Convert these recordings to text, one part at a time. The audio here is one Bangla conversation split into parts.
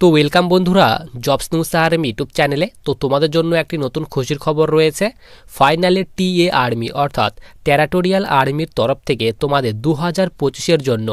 তো ওয়েলকাম বন্ধুরা জবস নিউজ আর্মি ইউটিউব চ্যানেলে। তো তোমাদের জন্য একটি নতুন খুশির খবর রয়েছে। ফাইনালি টিএ আর্মি অর্থাৎ টেরিটোরিয়াল আর্মির তরফ থেকে তোমাদের 2025-এর জন্য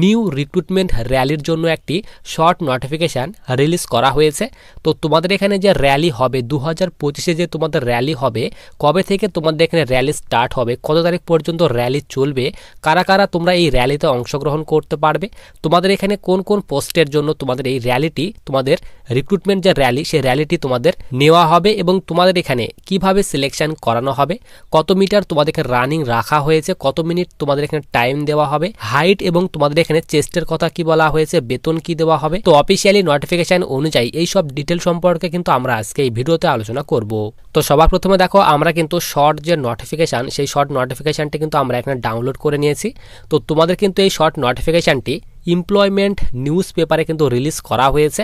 নিউ রিক্রুটমেন্ট র্যালির জন্য একটি শর্ট নোটিফিকেশান রিলিজ করা হয়েছে। তো তোমাদের এখানে যে র্যালি হবে 2025-এ যে তোমাদের র্যালি হবে, কবে থেকে তোমাদের এখানে র্যালি স্টার্ট হবে, কত তারিখ পর্যন্ত র্যালি চলবে, কারা কারা তোমরা এই র্যালিতে অংশগ্রহণ করতে পারবে, তোমাদের এখানে কোন কোন পোস্টের জন্য তোমাদের এই র্যালিটি তোমাদের রিক্রুটমেন্ট যে র্যালি সেই র্যালিটি তোমাদের নেওয়া হবে এবং তোমাদের এখানে কিভাবে সিলেকশন করানো হবে, কত মিটার তোমাদের এখানে রানিং রাখা হয়েছে, কত মিনিট তোমাদের এখানে টাইম দেওয়া হবে, হাইট এবং তোমাদের এখানে চেস্টের কথা কি বলা হয়েছে, বেতন কি দেওয়া হবে। তো অফিসিয়ালি নোটিফিকেশন অনুযায়ী এই সব ডিটেল সম্পর্কে কিন্তু আমরা আজকে এই ভিডিওতে আলোচনা করব। তো সবার প্রথমে দেখো আমরা কিন্তু শর্ট যে নোটিফিকেশন সেই শর্ট নোটিফিকেশনটি কিন্তু আমরা এখানে ডাউনলোড করে নিয়েছি। তো তোমাদের কিন্তু এই শর্ট নোটিফিকেশনটি এমপ্লয়মেন্ট নিউজ পেপারে কিন্তু রিলিজ করা হয়েছে।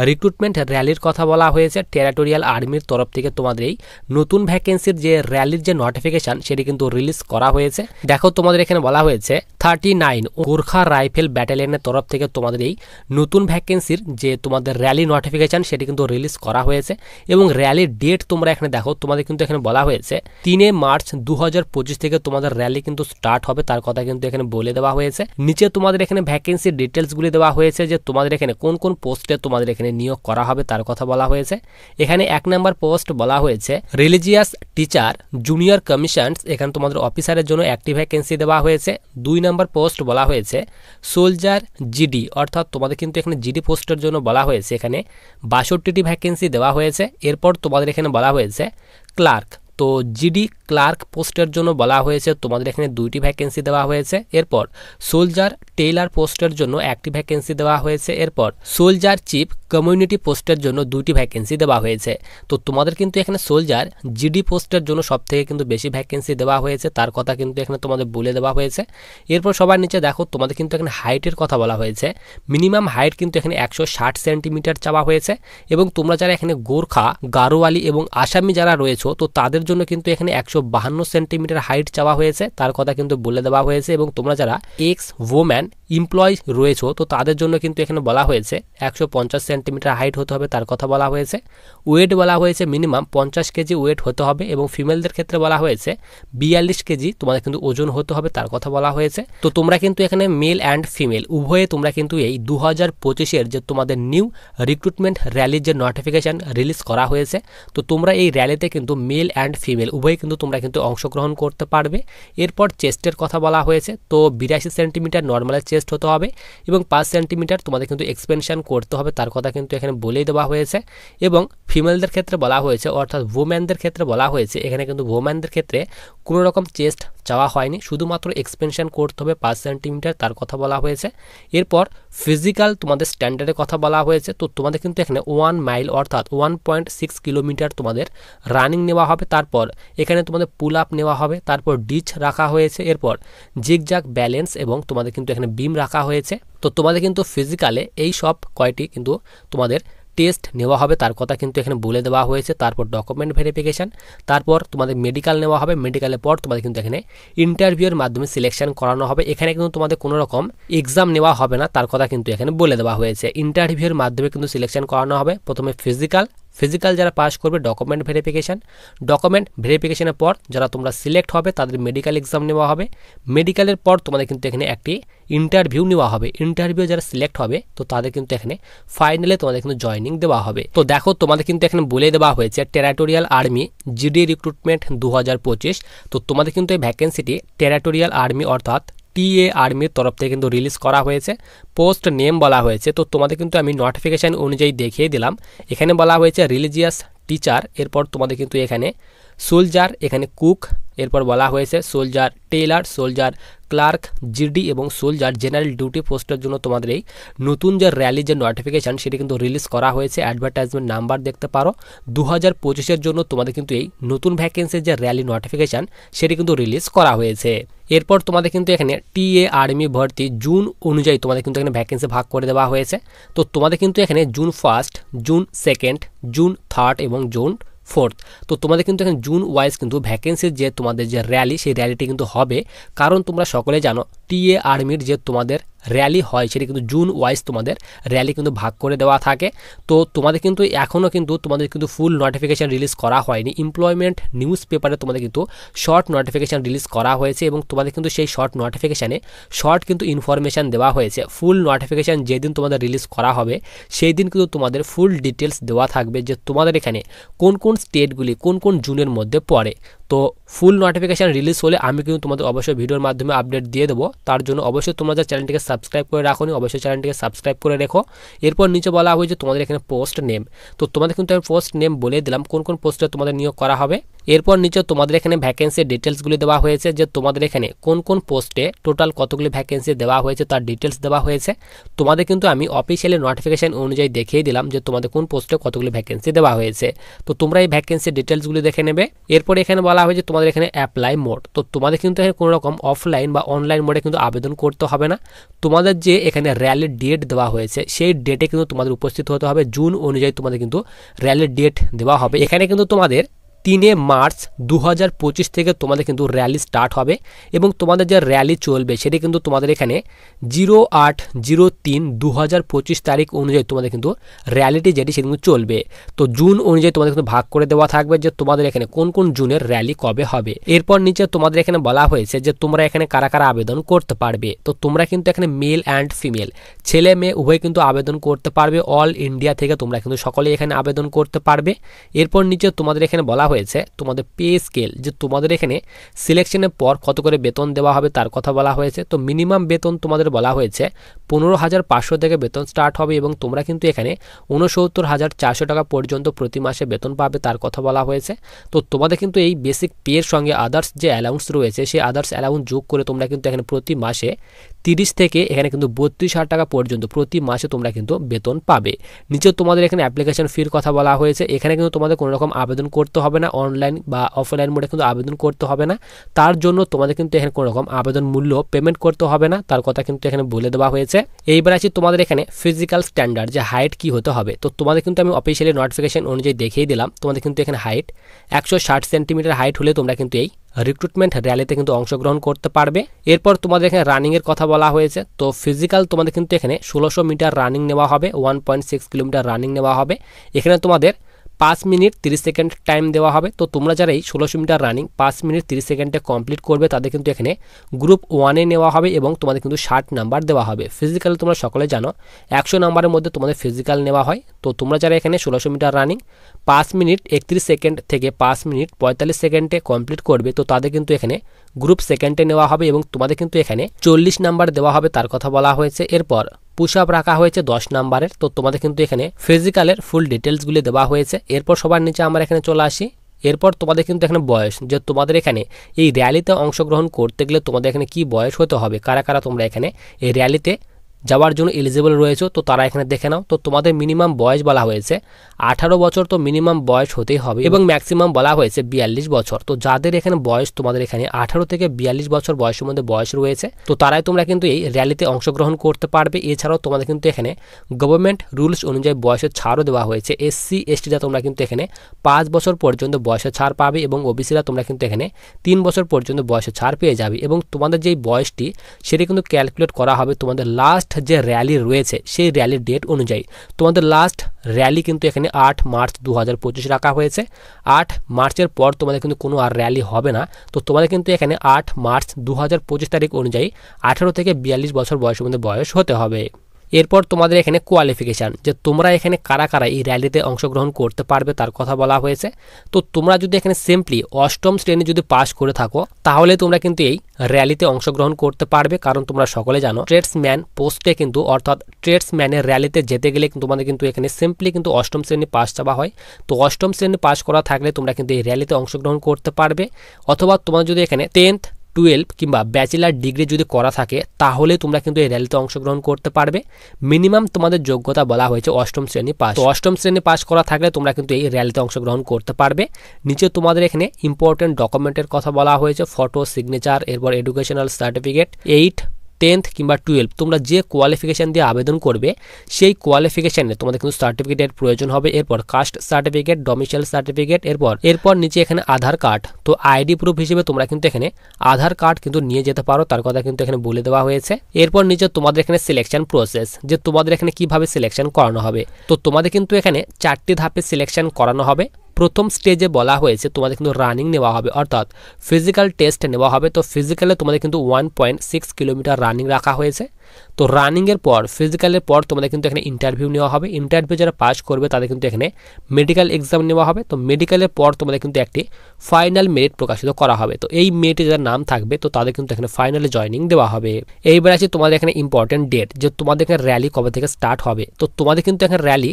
রিক্রুটমেন্ট র্যালির কথা বলা হয়েছে টেরিটোরিয়াল আর্মির তরফ থেকে তোমাদের এই নতুন ভ্যাকেন্সির যে র্যালির যে নোটিফিকেশন সেটি কিন্তু রিলিজ করা হয়েছে। দেখো তোমাদের এখানে বলা হয়েছে 39 গোর্খা রাইফেল ব্যাটালিয়নের তরফ থেকে তোমাদের এই নতুন ভ্যাকেন্সির যে তোমাদের র্যালি নোটিফিকেশন সেটি কিন্তু রিলিজ করা হয়েছে এবং র্যালির ডেট তোমরা এখানে দেখো তোমাদের কিন্তু এখানে বলা হয়েছে 3 মার্চ 2025 থেকে তোমাদের র্যালি কিন্তু স্টার্ট হবে, তার কথা কিন্তু এখানে বলে দেওয়া হয়েছে। নিচে তোমাদের এখানে ভ্যাকেন্সি ডিটেলসগুলি দেওয়া হয়েছে যে তোমাদের এখানে কোন কোন পোস্টে তোমাদের এখানে নিয়োগ করা হবে তার কথা বলা হয়েছে। এখানে 1 নম্বর পোস্ট বলা হয়েছে রিলিজিয়াস টিচার জুনিয়র কমিশনস, এখানে তোমাদের অফিসারের জন্য একটি ভ্যাকেন্সি দেওয়া হয়েছে। 2 নম্বর পোস্ট বলা হয়েছে সোলজার জিডি অর্থাৎ তোমাদের কিন্তু এখানে জিডি পোস্টের জন্য বলা হয়েছে এখানে 62টি ভ্যাকেন্সি দেওয়া হয়েছে। এরপর তোমাদের এখানে বলা হয়েছে ক্লার্ক, তো জিডি ক্লার্ক পোস্টের জন্য বলা হয়েছে তোমাদের এখানে 2টি ভ্যাকেন্সি দেওয়া হয়েছে। এরপর সোলজার টেইলার পোস্টের জন্য একটি ভ্যাকেন্সি দেওয়া হয়েছে। এরপর সোলজার চিফ কমিউনিটি পোস্টের জন্য 2টি ভ্যাকেন্সি দেওয়া হয়েছে। তো তোমাদের কিন্তু এখানে সোলজার জিডি পোস্টের জন্য সব থেকে কিন্তু বেশি ভ্যাকেন্সি দেওয়া হয়েছে, তার কথা কিন্তু এখানে তোমাদের বলে দেওয়া হয়েছে। এরপর সবার নিচে দেখো তোমাদের কিন্তু এখানে হাইটের কথা বলা হয়েছে। মিনিমাম হাইট কিন্তু এখানে 160 সেন্টিমিটার চাওয়া হয়েছে এবং তোমরা যারা এখানে গোর্খা, গারোয়ালি এবং আসামি যারা রয়েছে তো তাদের জন্য কিন্তু এখানে 152 সেন্টিমিটার হাইট চাওয়া হয়েছে, তার কথা কিন্তু বলে দেওয়া হয়েছে। এবং তোমরা যারা এক্স ওম্যান এমপ্লয় রয়েছে তো তাদের জন্য কিন্তু এখানে বলা হয়েছে 150 সেন্টিমিটার হাইট হতে হবে, তার কথা বলা হয়েছে। ওয়েট বলা হয়েছে মিনিমাম 50 কেজি ওয়েট হতে হবে এবং ফিমেলদের ক্ষেত্রে বলা হয়েছে 42 কেজি তোমাদের কিন্তু ওজন হতে হবে, তার কথা বলা হয়েছে। তো তোমরা কিন্তু এখানে মেল অ্যান্ড ফিমেল উভয়ে তোমরা কিন্তু এই 2025-এর যে তোমাদের নিউ রিক্রুটমেন্ট র্যালির যে নোটিফিকেশন রিলিজ করা হয়েছে তো তোমরা এই র্যালিতে কিন্তু মেল অ্যান্ড ফিমেল উভয়ে কিন্তু তোমরা কিন্তু অংশগ্রহণ করতে পারবে। এরপর চেস্টের কথা বলা হয়েছে, তো 82 সেন্টিমিটার নর্মালের চেস্ট হতে হবে এবং 5 সেন্টিমিটার তোমাদের কিন্তু এক্সপেনশন করতে হবে, তার কথা কিন্তু এখানে বলেই দেওয়া হয়েছে। এবং ফিমেলদের ক্ষেত্রে বলা হয়েছে অর্থাৎ ওম্যানদের ক্ষেত্রে বলা হয়েছে এখানে কিন্তু ওম্যানদের ক্ষেত্রে কোনো রকম চেস্ট চাওয়া হয়নি, শুধুমাত্র এক্সপেনশন করতে হবে 5 সেন্টিমিটার, তার কথা বলা হয়েছে। এরপর ফিজিক্যাল তোমাদের স্ট্যান্ডার্ডের কথা বলা হয়েছে, তো তোমাদের কিন্তু এখানে 1 মাইল অর্থাৎ 1.6 কিলোমিটার তোমাদের রানিং নেওয়া হবে। তারপর এখানে তোমাদের পুল আপ নেওয়া হবে, তারপর ডিচ রাখা হয়েছে। এরপর জিগজ্যাগ ব্যালেন্স এবং তোমাদের কিন্তু এখানে বিম রাখা হয়েছে। তো তোমাদের কিন্তু ফিজিক্যালে এই সব কয়টি কিন্তু তোমাদের টেস্ট নেওয়া হবে, তার কথা কিন্তু এখানে বলে দেওয়া হয়েছে। তারপর ডকুমেন্ট ভেরিফিকেশান, তারপর তোমাদের মেডিকেল নেওয়া হবে, মেডিকেলের পর তোমাদের কিন্তু এখানে ইন্টারভিউয়ের মাধ্যমে সিলেকশন করানো হবে। এখানে কিন্তু তোমাদের কোনো রকম এক্সাম নেওয়া হবে না, তার কথা কিন্তু এখানে বলে দেওয়া হয়েছে। ইন্টারভিউয়ের মাধ্যমে কিন্তু সিলেকশন করানো হবে। প্রথমে ফিজিক্যাল যারা পাস করবে ডকুমেন্ট ভেরিফিকেশনের পর যারা তোমরা সিলেক্ট হবে তাদের মেডিকেল এক্সাম নেওয়া হবে। মেডিকেলের পর তোমাদের কিন্তু এখানে একটি ইন্টারভিউ নেওয়া হবে। ইন্টারভিউ যারা সিলেক্ট হবে তো তাদের কিন্তু এখানে ফাইনালে তোমাদের কিন্তু জয়নিং দেওয়া হবে। তো দেখো তোমাদের কিন্তু এখানে বলে দেওয়া হয়েছে টেরিটোরিয়াল আর্মি জিডি রিক্রুটমেন্ট 2025। তো তোমাদের কিন্তু এই ভ্যাকেন্সিটি টেরিটোরিয়াল আর্মি অর্থাৎ টিএ আর্মির তরফ থেকে কিন্তু রিলিজ করা হয়েছে। পোস্ট নেম বলা হয়েছে, তো তোমাদের কিন্তু আমি নোটিফিকেশান অনুযায়ী দেখিয়ে দিলাম। এখানে বলা হয়েছে রিলিজিয়াস টিচার, এরপর তোমাদের কিন্তু এখানে সোলজার, এখানে কুক, এরপর বলা হয়েছে soldier tailor, soldier clerk, GD এবং সোলজার জেনারেল ডিউটি পোস্টের জন্য তোমাদের এই নতুন যে র্যালি যে নোটিফিকেশান সেটি কিন্তু রিলিজ করা হয়েছে। অ্যাডভার্টাইজমেন্ট নাম্বার দেখতে পারো। 2025-এর জন্য তোমাদের কিন্তু এই নতুন ভ্যাকেন্সির যে র্যালি নোটিফিকেশান সেটি কিন্তু রিলিজ করা হয়েছে। এরপর তোমাদের কিন্তু এখানে টিএ আর্মি ভর্তি জুন অনুযায়ী তোমাদের কিন্তু এখানে ভ্যাকেন্সি ভাগ করে দেওয়া হয়েছে। তো তোমাদের কিন্তু এখানে জুন 1, জুন 2, জুন 3 এবং জুন 4। তো তোমাদের কিন্তু এখানে জুন ওয়াইজ কিন্তু ভ্যাকেন্সির যে তোমাদের যে র্যালি সেই র্যালিটি কিন্তু হবে, কারণ তোমরা সকলে জানো টিএ আর্মির যে তোমাদের র্যালি হয় সেটা কিন্তু জুন ওয়াইজ তোমাদের র্যালি কিন্তু ভাগ করে দেওয়া থাকে। তো তোমাদের কিন্তু এখনও কিন্তু তোমাদের কিন্তু ফুল নোটিফিকেশান রিলিজ করা হয়নি। এমপ্লয়মেন্ট নিউজ পেপারে তোমাদের কিন্তু শর্ট নোটিফিকেশান রিলিজ করা হয়েছে এবং তোমাদের কিন্তু সেই শর্ট নোটিফিকেশানে শর্ট কিন্তু ইনফরমেশান দেওয়া হয়েছে। ফুল নোটিফিকেশান যেদিন তোমাদের রিলিজ করা হবে সেই দিন কিন্তু তোমাদের ফুল ডিটেলস দেওয়া থাকবে যে তোমাদের এখানে কোন কোন স্টেটগুলি কোন কোন জুনের মধ্যে পড়ে। তো ফুল নোটিফিকেশান রিলিজ হলে আমি কিন্তু তোমাদের অবশ্যই ভিডিওর মাধ্যমে আপডেট দিয়ে দেবো। তার জন্য অবশ্যই তোমরা যা চ্যানেলটিকে সাবস্ক্রাইব করে রাখো অবশ্যই চ্যানেলটিকে সাবস্ক্রাইব করে রেখো। এরপর নিচে বলা হয়েছে তোমাদের এখানে পোস্ট নেম। তো তোমাদের কিন্তু আমি পোস্ট নেম বলে দিলাম কোন কোন পোস্টে তোমাদের নিয়োগ করা হবে। এরপর নিচে তোমাদের এখানে ভ্যাকেন্সির ডিটেলসগুলি দেওয়া হয়েছে যে তোমাদের এখানে কোন কোন পোস্টে টোটাল কতগুলি ভ্যাকেন্সি দেওয়া হয়েছে তার ডিটেলস দেওয়া হয়েছে। তোমাদের কিন্তু আমি অফিসিয়ালি নোটিফিকেশান অনুযায়ী দেখিয়ে দিলাম যে তোমাদের কোন পোস্টে কতগুলি ভ্যাকেন্সি দেওয়া হয়েছে। তো তোমরা এই ভ্যাকেন্সির ডিটেলসগুলি দেখে নেবে। এরপর এখানে বলা হয়েছে তোমাদের এখানে অ্যাপ্লাই মোড। তো তোমাদের কিন্তু এখানে কোনো রকম অফলাইন বা অনলাইন মোডে কিন্তু আবেদন করতে হবে না। তোমাদের যে এখানে র্যালির ডেট দেওয়া হয়েছে সেই ডেটে কিন্তু তোমাদের উপস্থিত হতে হবে। জুন অনুযায়ী তোমাদের কিন্তু র্যালির ডেট দেওয়া হবে। এখানে কিন্তু তোমাদের 3 মার্চ 2025 থেকে তোমাদের কিন্তু র্যালি স্টার্ট হবে এবং তোমাদের যে র্যালি চলবে সেটি কিন্তু তোমাদের এখানে 08/03/2025 তারিখ অনুযায়ী তোমাদের কিন্তু র্যালিটি যেটি সেটি কিন্তু চলবে। তো জুন অনুযায়ী তোমাদের কিন্তু ভাগ করে দেওয়া থাকবে যে তোমাদের এখানে কোন কোন জুনের র্যালি কবে হবে। এরপর নিচে তোমাদের এখানে বলা হয়েছে যে তোমরা এখানে কারা কারা আবেদন করতে পারবে। তো তোমরা কিন্তু এখানে মেল অ্যান্ড ফিমেল ছেলে মেয়ে উভয় কিন্তু আবেদন করতে পারবে। অল ইন্ডিয়া থেকে তোমরা কিন্তু সকলেই এখানে আবেদন করতে পারবে। এরপর নিচে তোমাদের এখানে বলা হয়েছে তোমাদের পে স্কেল যে তোমাদের এখানে সিলেকশনের পর কত করে বেতন দেওয়া হবে তার কথা বলা হয়েছে। তো মিনিমাম বেতন তোমাদের বলা হয়েছে 15,500 থেকে বেতন স্টার্ট হবে এবং তোমরা কিন্তু এখানে 69,400 টাকা পর্যন্ত প্রতি মাসে বেতন পাবে তার কথা বলা হয়েছে। তো তোমাদের কিন্তু এই বেসিক পের সঙ্গে আদার্স যে অ্যালাউন্স রয়েছে সেই আদার্স অ্যালাউন্স যোগ করে তোমরা কিন্তু এখানে প্রতি মাসে 30 থেকে এখানে কিন্তু 32,000 টাকা পর্যন্ত প্রতি মাসে তোমরা কিন্তু বেতন পাবে। নিচে তোমাদের এখানে অ্যাপ্লিকেশন ফির কথা বলা হয়েছে। এখানে কিন্তু তোমাদের কোনো রকম আবেদন করতে হবে না। অনলাইন বা অফলাইন মোডে কিন্তু আবেদন করতে হবে না। তার জন্য তোমাদের কিন্তু এখানে কোনো রকম আবেদন মূল্য পেমেন্ট করতে হবে না তার কথা কিন্তু এখানে বলে দেওয়া হয়েছে। এইবার আছে তোমাদের এখানে ফিজিক্যাল স্ট্যান্ডার্ড যে হাইট কি হতে হবে। তো তোমাদের কিন্তু আমি অফিসিয়ালি নোটিফিকেশন অনুযায়ী দেখিয়ে দিলাম। তোমাদের কিন্তু এখানে হাইট 160 সেন্টিমিটার হাইট হলে তোমরা কিন্তু এই রিক্রুটমেন্ট র্যালিতে কিন্তু অংশগ্রহণ করতে পারবে। এরপর তোমাদের এখানে রানিং এর কথা বলা হয়েছে। তো ফিজিক্যাল তোমাদের কিন্তু এখানে 1600 মিটার রানিং নেওয়া হবে, 1.6 কিলোমিটার রানিং নেওয়া হবে। এখানে তোমাদের 5 মিনিট 30 সেকেন্ড টাইম দেওয়া হবে। তো তোমরা যারা এই 1600 মিটার রানিং 5 মিনিট 30 সেকেন্ডে কমপ্লিট করবে তাদের কিন্তু এখানে গ্রুপ 1-এ নেওয়া হবে এবং তোমাদের কিন্তু 60 নাম্বার দেওয়া হবে। ফিজিক্যাল তোমরা সকলে জানো 100 নাম্বারের মধ্যে তোমাদের ফিজিক্যাল নেওয়া হয়। তো তোমরা যারা এখানে 1600 মিটার রানিং 5 মিনিট 31 সেকেন্ড থেকে 5 মিনিট 45 সেকেন্ডে কমপ্লিট করবে তো তাদের কিন্তু এখানে গ্রুপ 2-এ নেওয়া হবে এবং তোমাদের কিন্তু এখানে 40 নাম্বার দেওয়া হবে তার কথা বলা হয়েছে। এরপর পুশ আপ রাখা হয়েছে 10 নাম্বারের। তো তোমাদের কিন্তু এখানে ফিজিক্যালের ফুল ডিটেলসগুলি দেওয়া হয়েছে। এরপর সবার নিচে আমরা এখানে চলে আসি। এরপর তোমাদের কিন্তু এখানে বয়স যে তোমাদের এখানে এই র্যালিতে অংশগ্রহণ করতে গেলে তোমাদের এখানে কি বয়স হতে হবে, কারা কারা তোমরা এখানে এই র্যালিতে যাওয়ার জন্য এলিজিবল রয়েছে তো তারা এখানে দেখে নাও। তো তোমাদের মিনিমাম বয়স বলা হয়েছে 18 বছর। তো মিনিমাম বয়স হতেই হবে এবং ম্যাক্সিমাম বলা হয়েছে 42 বছর। তো যাদের এখানে বয়স তোমাদের এখানে 18 থেকে 42 বছর বয়সের মধ্যে বয়স রয়েছে তো তারাই তোমরা কিন্তু এই র্যালিতে অংশগ্রহণ করতে পারবে। এছাড়াও তোমাদের কিন্তু এখানে গভর্নমেন্ট রুলস অনুযায়ী বয়সের ছাড়ও দেওয়া হয়েছে। SC STরা তোমরা কিন্তু এখানে 5 বছর পর্যন্ত বয়সের ছাড় পাবে এবং OBCরা তোমরা কিন্তু এখানে 3 বছর পর্যন্ত বয়সের ছাড় পেয়ে যাবে এবং তোমাদের যেই বয়সটি সেটা কিন্তু ক্যালকুলেট করা হবে তোমাদের লাস্ট যে র্যালি রয়েছে সেই র্যালির ডেট অনুযায়ী। তোমাদের লাস্ট র্যালি কিন্তু এখানে 8 মার্চ 2025 রাখা হয়েছে। 8 মার্চের পর তোমাদের কিন্তু কোনো আর র্যালি হবে না। তো তোমাদের কিন্তু এখানে 8 মার্চ 2025 তারিখ অনুযায়ী 18 থেকে 42 বছর বয়সের মধ্যে বয়স হতে হবে। এরপর তোমাদের এখানে কোয়ালিফিকেশান যে তোমরা এখানে কারা কারা এই র্যালিতে অংশগ্রহণ করতে পারবে তার কথা বলা হয়েছে। তো তোমরা যদি এখানে সিম্পলি 8ম শ্রেণী যদি পাস করে থাকো তাহলে তোমরা কিন্তু এই র্যালিতে অংশগ্রহণ করতে পারবে। কারণ তোমরা সকলে জানো ট্রেডসম্যান পোস্টে কিন্তু অর্থাৎ ট্রেডসম্যানের র্যালিতে যেতে গেলে তোমাদের কিন্তু এখানে সিম্পলি কিন্তু 8ম শ্রেণী পাস চাওয়া হয়। তো 8ম শ্রেণী পাস করা থাকলে তোমরা কিন্তু এই র্যালিতে অংশগ্রহণ করতে পারবে। অথবা তোমরা যদি এখানে 10th 12 কিংবা ব্যাচেলার ডিগ্রি যদি করা থাকে তাহলে তোমরা কিন্তু এই র্যালিতে অংশগ্রহণ করতে পারবে। মিনিমাম তোমাদের যোগ্যতা বলা হয়েছে 8ম শ্রেণী পাস। তো 8ম শ্রেণী পাস করা থাকলে তোমরা কিন্তু এই র্যালিতে অংশগ্রহণ করতে পারবে। নিচে তোমাদের এখানে ইম্পর্টেন্ট ডকুমেন্টের কথা বলা হয়েছে, ফটো, সিগনেচার, এরপর এডুকেশনাল সার্টিফিকেট, 8 10th কিংবা 12 তোমরা যে কোয়ালিফিকেশান দিয়ে আবেদন করবে সেই কোয়ালিফিকেশানে তোমাদের কিন্তু সার্টিফিকেটের প্রয়োজন হবে। এরপর কাস্ট সার্টিফিকেট, ডোমিসাইল সার্টিফিকেট, এরপর নিচে এখানে আধার কার্ড। তো আইডি প্রুফ হিসেবে তোমরা কিন্তু এখানে আধার কার্ড কিন্তু নিয়ে যেতে পারো, তার কথা কিন্তু এখানে বলে দেওয়া হয়েছে। এরপর নিচে তোমাদের এখানে সিলেকশন প্রসেস, যে তোমাদের এখানে কিভাবে সিলেকশন করানো হবে। তো তোমাদের কিন্তু এখানে 4টি ধাপে সিলেকশন করানো হবে। প্রথম স্টেজে বলা হয়েছে তোমাদের কিন্তু রানিং নেওয়া হবে, অর্থাৎ ফিজিক্যাল টেস্ট নেওয়া হবে। তো ফিজিক্যালে তোমাদের কিন্তু 1.6 কিলোমিটার রানিং রাখা হয়েছে। তো রানিংয়ের পর ফিজিক্যালের পর তোমাদের কিন্তু এখানে ইন্টারভিউ নেওয়া হবে। ইন্টারভিউ যারা পাস করবে তাদের কিন্তু এখানে মেডিকেল এক্সাম নেওয়া হবে। তো মেডিকেলের পর তোমাদের কিন্তু একটি ফাইনাল মেরিট প্রকাশিত করা হবে। তো এই মেরিটে যার নাম থাকবে তো তাদের কিন্তু এখানে ফাইনালে জয়নিং দেওয়া হবে। এইবার আছে তোমাদের এখানে ইম্পর্টেন্ট ডেট, যে তোমাদের এখানে র্যালি কবে থেকে স্টার্ট হবে। তো তোমাদের কিন্তু এখানে র্যালি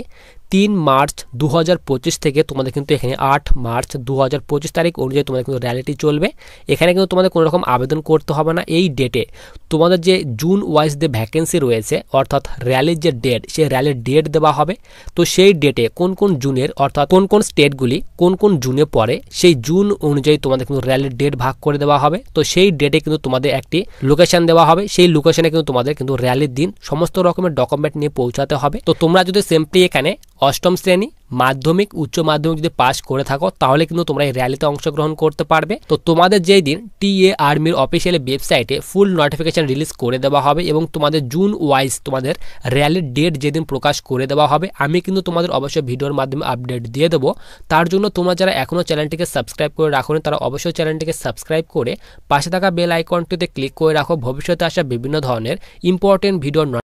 3 মার্চ 2025 থেকে তোমাদের কিন্তু এখানে 8 মার্চ 2025 তারিখ অনুযায়ী তোমাদের কিন্তু র্যালিটি চলবে। এখানে কিন্তু তোমাদের কোনো রকম আবেদন করতে হবে না। এই ডেটে তোমাদের যে জুন ওয়াইজ যে ভ্যাকেন্সি রয়েছে, অর্থাৎ র্যালির যে ডেট, সেই র্যালির ডেট দেওয়া হবে। তো সেই ডেটে কোন কোন জুনের, অর্থাৎ কোন কোন স্টেটগুলি কোন কোন জুনে পড়ে, সেই জুন অনুযায়ী তোমাদের কিন্তু র্যালির ডেট ভাগ করে দেওয়া হবে। তো সেই ডেটে কিন্তু তোমাদের একটি লোকেশন দেওয়া হবে। সেই লোকেশনে কিন্তু তোমাদের কিন্তু র্যালির দিন সমস্ত রকমের ডকুমেন্ট নিয়ে পৌঁছাতে হবে। তো তোমরা যদি সিম্পলি এখানে অষ্টম শ্রেণী, মাধ্যমিক, উচ্চ মাধ্যমিক যদি পাস করে থাকো তাহলে কিন্তু তোমরা এই র্যালিতে অংশগ্রহণ করতে পারবে। তো তোমাদের যেই দিন টিএ আর্মির অফিসিয়াল ওয়েবসাইটে ফুল নোটিফিকেশন রিলিজ করে দেওয়া হবে এবং তোমাদের জুন ওয়াইজ তোমাদের র্যালির ডেট যেদিন প্রকাশ করে দেওয়া হবে, আমি কিন্তু তোমাদের অবশ্যই ভিডিওর মাধ্যমে আপডেট দিয়ে দেবো। তার জন্য তোমরা যারা এখনও চ্যানেলটিকে সাবস্ক্রাইব করে রাখোনি তারা অবশ্যই চ্যানেলটিকে সাবস্ক্রাইব করে পাশে থাকা বেল আইকনটিতে ক্লিক করে রাখো ভবিষ্যতে আসা বিভিন্ন ধরনের ইম্পর্টেন্ট ভিডিও